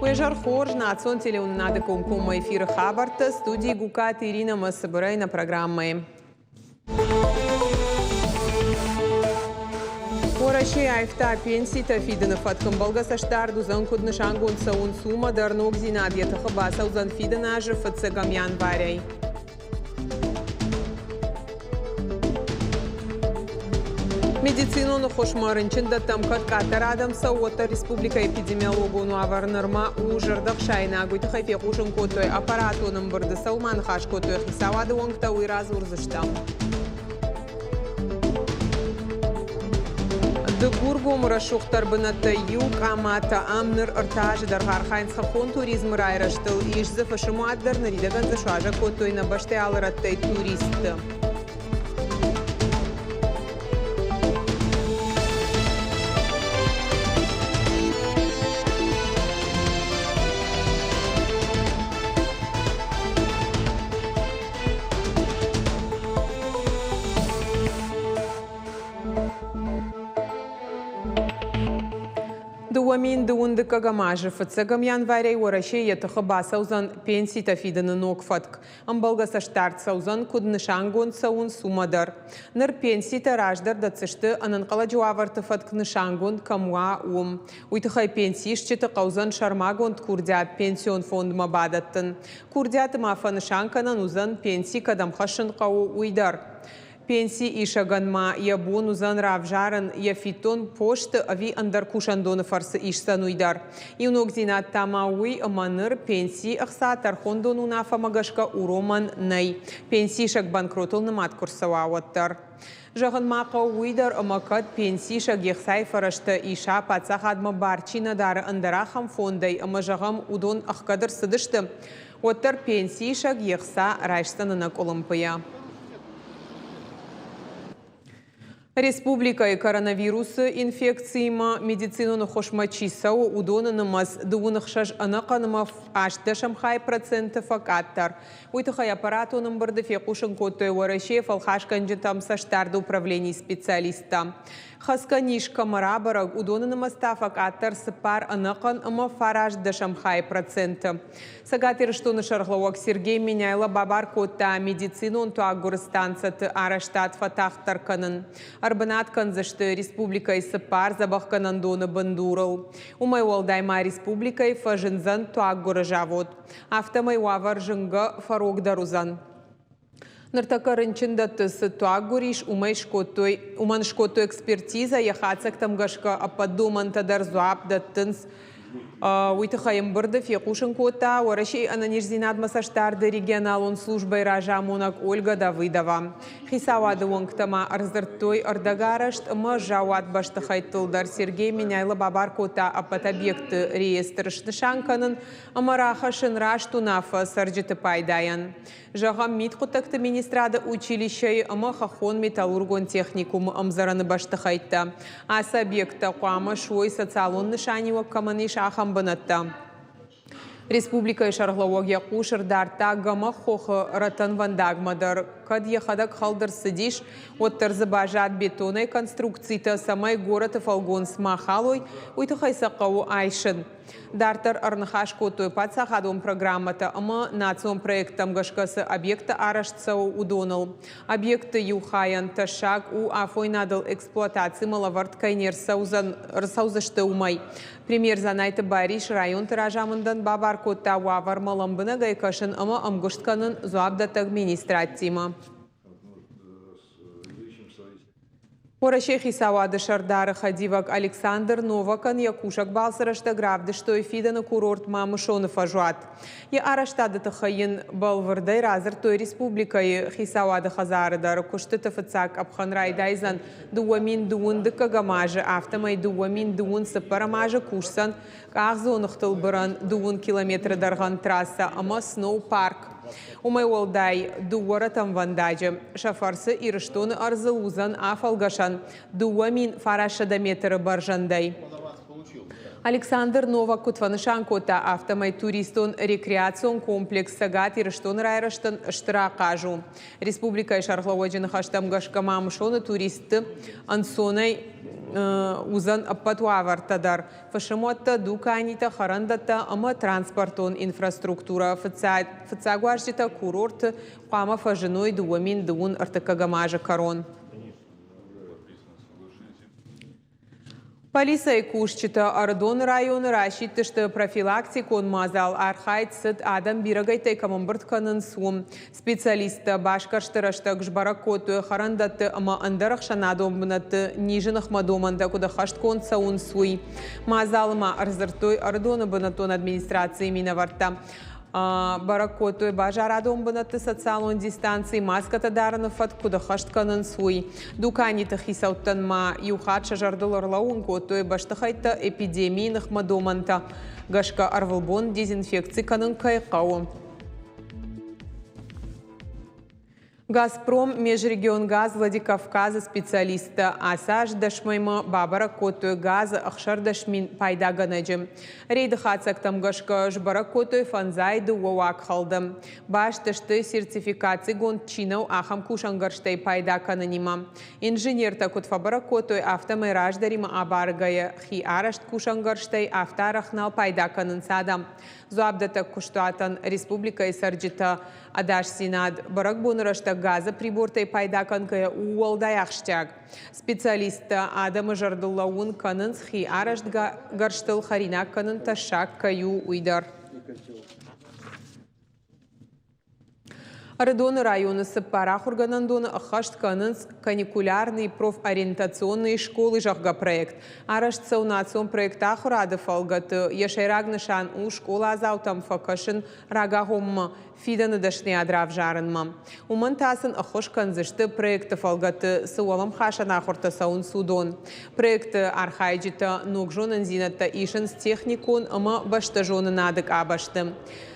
ويجر خورج ناتسون تليون نادكم كوم эфир хабарта студии Гукат Ирина Масабарай на программы. Ораши айфта пенсии тафиден фаткам болгасаштар дузан кудны шангун саун сума дарнок зинадия тахабаса узан фиден ажы фатсагамян варяй. Медицину хошмарынчин да тамкат катар адам сауата республика эпидемиологу нуавар норма ужырдық шайна гуйты хайфе хушын котой аппаратуным бұрды салман хаш котой хисавады оңгта уйраз урзыштам. Дыгургу мурашуқтар бынатта юг амата амныр ыртажы дарғар хайнсқа хон туризм райраштыл ишзы фашыму аддар наридаган зашуажа котой на башты алыраттай туристы. Дуамин дундыка гамажы фацагам январей орашей ятыхыба саузан пенсии тафиданы нокфатк. Амбалгаса штарт саузан кудны шангон саун сумадар. Нар пенсии тараждар дацышты ананқала жуаварты фатк нышангон камуа ум. Уйтыхай пенсии шчыты қаузан шармагон курдят пенсион фонд мабадаттын. Курдят мафа нышанканан узан пенсии кадамхашын қау уйдар. Пенсии ишаганма ябон узан равжаран яфитон пошты ави андар кушандоны фарсы ишсан уйдар. Юнок зинат тамауи аманыр пенсии ахса тархондон унафа магашка уроман най. Пенсии шак банкротылны маткурсауауаттар. Жағын мақа уйдар амакат пенсии шак ехсай фарашты иша пацахадма барчина дары андарахам фондай ама жағам удон ахкадыр сыдышты. Оттар пенсии шак ехса райштанынак олымпыя. Республика и коронавирус инфекцияма медицину хошмачисау удона намаз дуунахшаш анаканамав аж дашамхай процентов акаттар. Уйтахай аппарату номбарда фекушен котой варашев алхашканджи там саштарда управлений специалиста. Хасканишка марабараг удона намастав акаттар сыпар анакан ама фараж дашамхай процента. Сагатир что на шарглауак Сергей меняйла бабар кота медицину он туагурстанцат араштат фатахтар канан. Арбанат канзашты республика и сыпар забахканан дона бандурал. Умай уалдайма республика и фажинзан туагуражавод. Автомай уавар жинга фарог дарузан. Нартакарынчин датысы туагуриш уман шкотой экспертиза яхацак тамгашка ападуман тадар зуап даттынс Уйтахаем бырды фекушен кота, орашей ананирзинад масаштарды регионалон службой ражамонак Ольга Давыдова. Хисавады оңктама арзыртой ардагарашт ма жауат баштахайтылдар Сергей меняйла бабар кота апат объекты реестрышны шанканын амараха шынрашту нафа сарджиты пайдаян. Жағам миткутакты министрада училищей ама хахон металлургон техникум амзараны баштахайтта. Ас объекта қуама шуой социалон нышанива каманы шахам банатта. Республика и шарглауагия кушар дарта гама хохы ратан вандагмадар. Кад ехадак халдар сидиш, оттар забажат бетонной конструкции-то самай город и фалгон с махалой, уйтахай сақау айшын. Дартар арнахаш котой пацахадом программата, ама национ проектом гашкасы объекта араштсау удонал. Объекты юхаян ташак у афой надал эксплуатации малавард кайнер саузашты умай. Премьер занайты бариш район таражамындан бабар кота уавар маламбына гайкашын ама амгуштканын зуабдат администратима. Орашей хисавады шардары хадивак Александр Новакан якушак балсарашта гравды, что и фида на курорт мамышоны фажуат. Я араштады тахайын балвардай разыр той республикай хисавады хазарыдары куштыты фыцак абханрай дайзан дуамин дуындыка гамажы автомай дуамин дуын сыпарамажы кушсан кағзонықтыл бұрын дуын километры дарған трасса ама сноу парк. Умай уалдай дуара там вандаджи. Шафарсы ирыштоны арзылузан афалгашан. Дуамин фарашада метры баржандай. Александр Новак кутванышан кота автомай туристон рекреацион комплекс сагат ирыштон райраштан штыра кажу. Республика и шарглауаджин хаштам гашкамам шоны туристы ансонай узан аппатуавартадар. Фашамотта дуканита харандата ама транспортон инфраструктура фацагуаржита курорт қама фажиной дуамин дуун артакагамажа карон. Полиция кушчита Ардон районы рашитты, что профилактику он мазал архайт сыт адам бирагайтай камамбыртканын сум. Специалиста башкарштыраштак жбаракоту харандатты ама андарах шанадомбынатты нижинах мадоманда куда хашткон саун суй. Мазалма арзыртой Ардона бынатон администрации минаварта. Баракоту бажарадом бынатты социалон дистанции маската дараны фат куда хаштканын суй. Дуканиты хисауттан ма юхат шажардылырлауын коту баштахайта эпидемийных мадоманта. Гашка арвылбон дезинфекции канын кайқауы. «Газпром» межрегион-газ Владикавказа специалиста Асаж дашмайма Бабаракоту газа ахшар дашмин пайда ганаджим. Рейды хацак тамгашка жбаракоту фанзайды уауак халдым. Баш ташты сертификации гон чинау ахам кушангарштай пайда кананима. Инженер такут фабаракоту автомайраж дарима абаргая хи арашт кушангарштай автарахнал пайда канансадам. Зуабдата куштуатан республика и сарджита Адаш Синад баракбунырашта газа прибортай пайда канкая уалдаяхштяг. Специалиста Адама Жардуллаун канын схи арашт гарштыл харина канын ташак каю уйдар. Ардоны районы сыппарах органандоны ахашт канынс каникулярный профориентационные школы жахга проект. Арашт саунацион проекта хурады фалгаты. Ешайрагнышан у школа азаутам факашын рагахомма фиданы дашны адрав жарынма. Умантасын ахош канзышты проекты фалгаты сауалам хашана хурта саун судон. Проекты архайджита ногжонын зинатта ишынс техникон ама баштажоны надык абашты.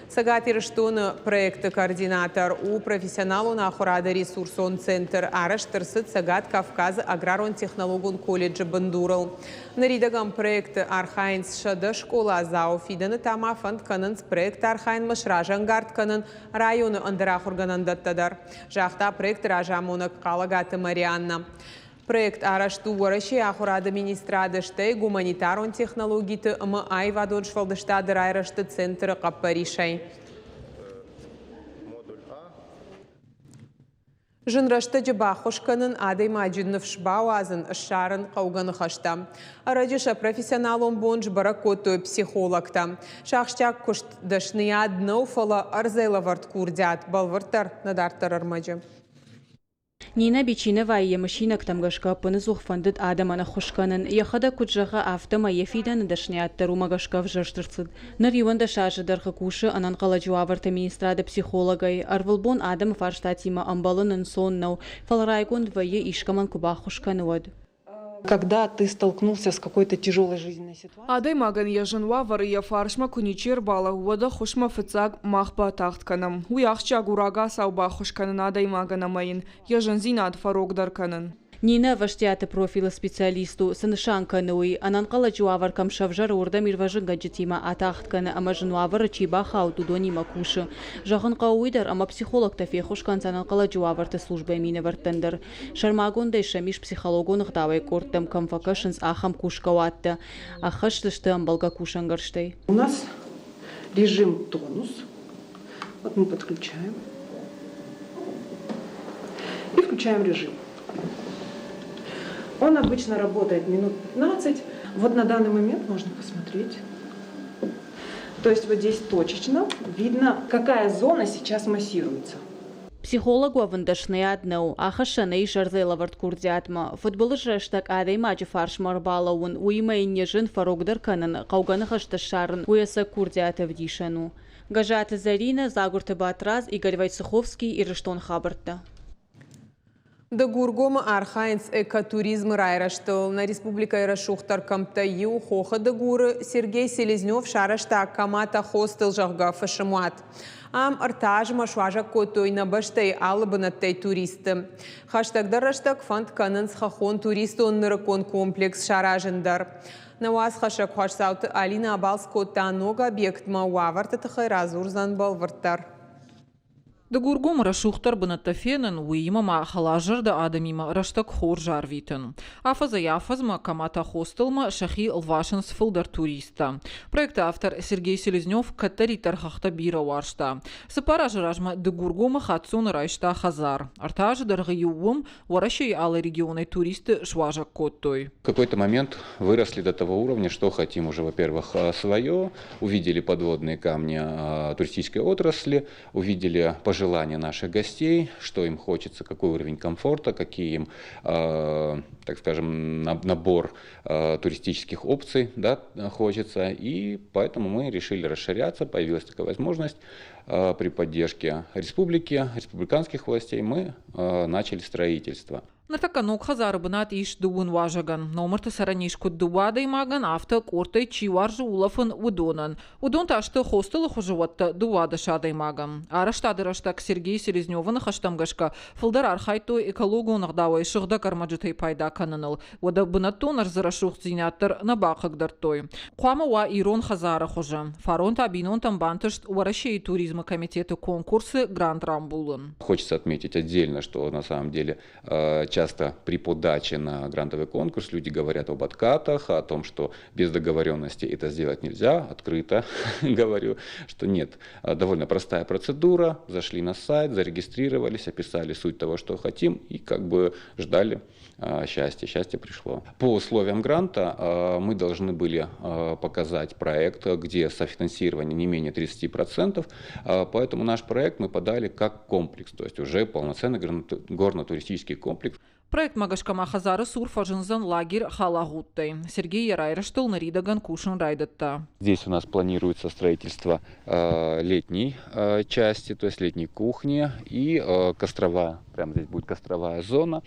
Сагатир штоны проекты координатор у профессионалу на охрада ресурсон центр Араштырсыт Сагат Кавказа аграрон технологон колледжа Бандурал. Наридагам проекты Архайнс Шада школа Азау Фиданы Тама фонд канынс проект Архайн Машражангард канын районы андырах органандаттадар. Жахта проект Ражамонак Калагаты Марианна. Проект Арашту Вараши Ахурада Министрадыштай гуманитарон технологиты ама айвадодж фалдыштады райрашты центры Каппаришай. Жынрашты жыбахушканын адай маджиннов шбауазын шарын қауғаны қашта. Арадюша профессионалон бонж баракоту психологта. Шақштак күшт дашния днауфала арзайла варт курдят, балвартар надартар армаджы. Нина Бичинова машинак тамгашка пынызух фандыт адамана хушканын яхада куджаға автома ефидан дашниаттару магашка вжаштырцыд. Нар юанда шажыдарғы кушы анан қала жуаварта министрада психологай арвылбон адам фарштатима амбалынын соннау фалрайгон двое ишкаман куба хушканывад. Когда ты столкнулся с какой-то тяжелой жизненной ситуацией? Адай маган яжынва вария фаршма куничер бала вада хушма фыцаг махба тахтканам. Уяхча гурага сауба хушканын адай магана майын. Яжын зинад фарогдар канын. Нина ваштяты профила специалисту санышанка нуи анан қала жуавар камшавжар орда мирважын гаджетима атахтканы ама жынуавар чиба хауту донима кушы. Жағын қауыдар ама психолог тафе хушкан санан қала жуаварты службай мine вартандар. Шармагонда шамиш психологон гдавай корттам камфакашынс ахам кушкаватты. Ахаштышты амбалга кушангарштай. У нас режим тонус. Вот мы подключаем. И включаем режим. Он обычно работает минут 15. Вот на данный момент можно посмотреть. То есть вот здесь точечно видно, какая зона сейчас массируется. Психологу авандашны аднау, ахашаны жарлела варт курдятма. Футболы жаштак адай маджи фарш марбалауын, уймай нежин фарогдар канын, қауғаны хашташарын, уяса курдята вдишану. Гажата Зарина, Загурты Батраз, Игорь Вайцеховский и Рештон Хабарта. Да гургома архайнс экотуризм райраштыл. На республика Ирашухтар Камтаю хоха да гуры Сергей Селезнев шарашта камата хостел жахга фашамуат. Ам артаж машважа котой на баштай алабанаттай туристы. Хаштагдар раштак фанд канынс хахон туристон ныракон комплекс шаражындар. Наваз хашак хашсауты Алина Абалскота нога объект мауаварта тахай разурзан балвартар. Дегургум рашухтар бынаттафенен уймама халажырда адамима раштак хор жарвитен. Афаза яфазма камата хостелма шахи лвашенс филдар туриста. Проект автор Сергей Селезнев каттари тархахта бира варшта. Сапара жражма дегургума хатсун райшта хазар. Артаж даргиюум варашей алы регионы туристы шважак коттой. В какой-то момент выросли до того уровня, что хотим уже, во-первых, свое, увидели подводные камни туристической отрасли, увидели пожелания наших гостей, что им хочется, какой уровень комфорта, какие им, так скажем, набор туристических опций, да, хочется. И поэтому мы решили расширяться, появилась такая возможность. При поддержке республики, республиканских властей мы начали строительство. Нартаканук хазары бынат иш дуын важаган. Номерты саранишку дуадой маган авто кортой чиваржы улафын удонан. Удон ташты хостелы хужеватты дуада шадай маган. Араштады раштак Сергей Селезневын хаштамгашка. Фылдар архайтой экологу нагдавай шыгда кармаджытай пайда каныныл. Вада бынаттон арзырашух зинаттыр набақыгдартой. Қуама ва ирон хазары хужа. Фарон табинон тамбантышт варашей туризма комитета конкурсы Гранд Рамбулын. Хочется отметить отдельно, что на самом деле часто при подаче на грантовый конкурс люди говорят об откатах, о том, что без договоренности это сделать нельзя. Открыто говорю, что нет. Довольно простая процедура. Зашли на сайт, зарегистрировались, описали суть того, что хотим, и как бы ждали счастья. Счастье пришло. По условиям гранта мы должны были показать проект, где софинансирование не менее 30%. Поэтому наш проект мы подали как комплекс, то есть уже полноценный горно-туристический комплекс. Проект Магашкама Хазары Сурфажинзан лагерь Халагуттай. Сергей Ярайраштыл Наридаган Кушин Райдатта. Здесь у нас планируется строительство летней части, то есть летней кухни и костровая. Прямо здесь будет костровая зона.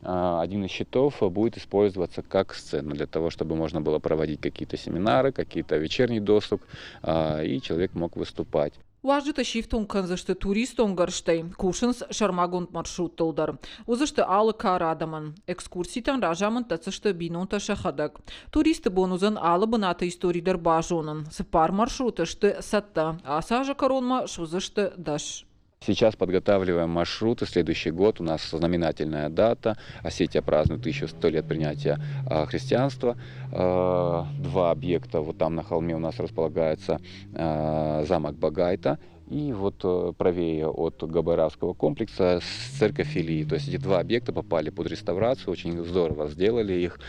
Один из щитов будет использоваться как сцена для того, чтобы можно было проводить какие-то семинары, какие-то вечерний досуг, и человек мог выступать. Важыта шифтун канзышты туристон гарштай, кушынс шармагунд маршрут тылдар. Узышты алы карадаман. Экскурситан ражаман тацышты бинунта шахадак. Туристы бонузан алы быната историдар бажонын. Сыпар маршрутышты сатта, а сажа коронма шузышты даш. Сейчас подготавливаем маршруты. Следующий год у нас знаменательная дата. Осетия празднует 1100 лет принятия христианства. Два объекта. Вот там на холме у нас располагается замок Багайта. И вот правее от Габаравского комплекса церковь Илии. То есть эти два объекта попали под реставрацию. Очень здорово сделали их.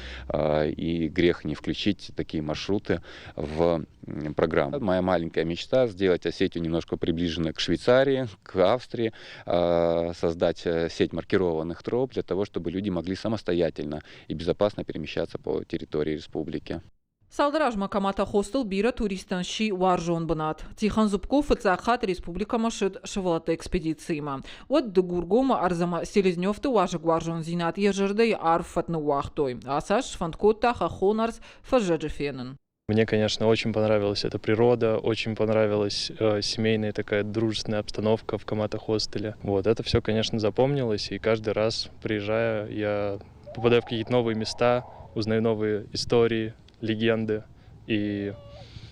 И грех не включить такие маршруты в программу. Моя маленькая мечта — сделать Осетию немножко приближенной к Швейцарии, к Австрии, создать сеть маркированных троп для того, чтобы люди могли самостоятельно и безопасно перемещаться по территории республики. Салдаражма камата хостел бира туристан ши варжон бынат. Тихан Зубков фыцахат республика машит шевалата экспедицияма. Вот дегургома арзама Селезневты важик варжон зинат ежердей арфатны уахтой. Асаш фанткота хахонарс фажаджефенен. Мне, конечно, очень понравилась эта природа, очень понравилась семейная такая дружественная обстановка в Камата-хостеле. Вот, это все, конечно, запомнилось, и каждый раз, приезжая, я попадаю в какие-то новые места, узнаю новые истории, легенды, и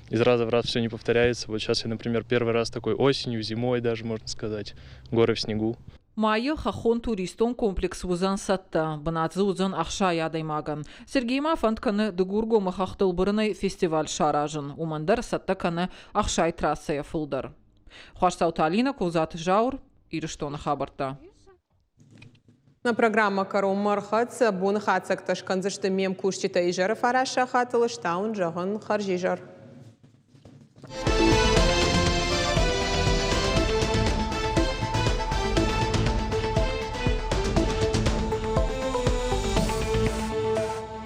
из раза в раз все не повторяется. Вот сейчас я, например, первый раз такой осенью, зимой даже, можно сказать, горы в снегу. Майя хахон туристон комплекс вузан сатта, банадзы узан ахша ядаймаган. Сергей Мафант каны дегурго махахтыл бұрынай фестиваль шаражын. Умандар сатта каны ахшай трассая фылдар. Хуашсауталина кузат жаур, ирыштона хабарта. На программа «Каром Мархац» бун хацак ташканзышты мем кушчита ижар фараша хатылыштаун жагын харжижар.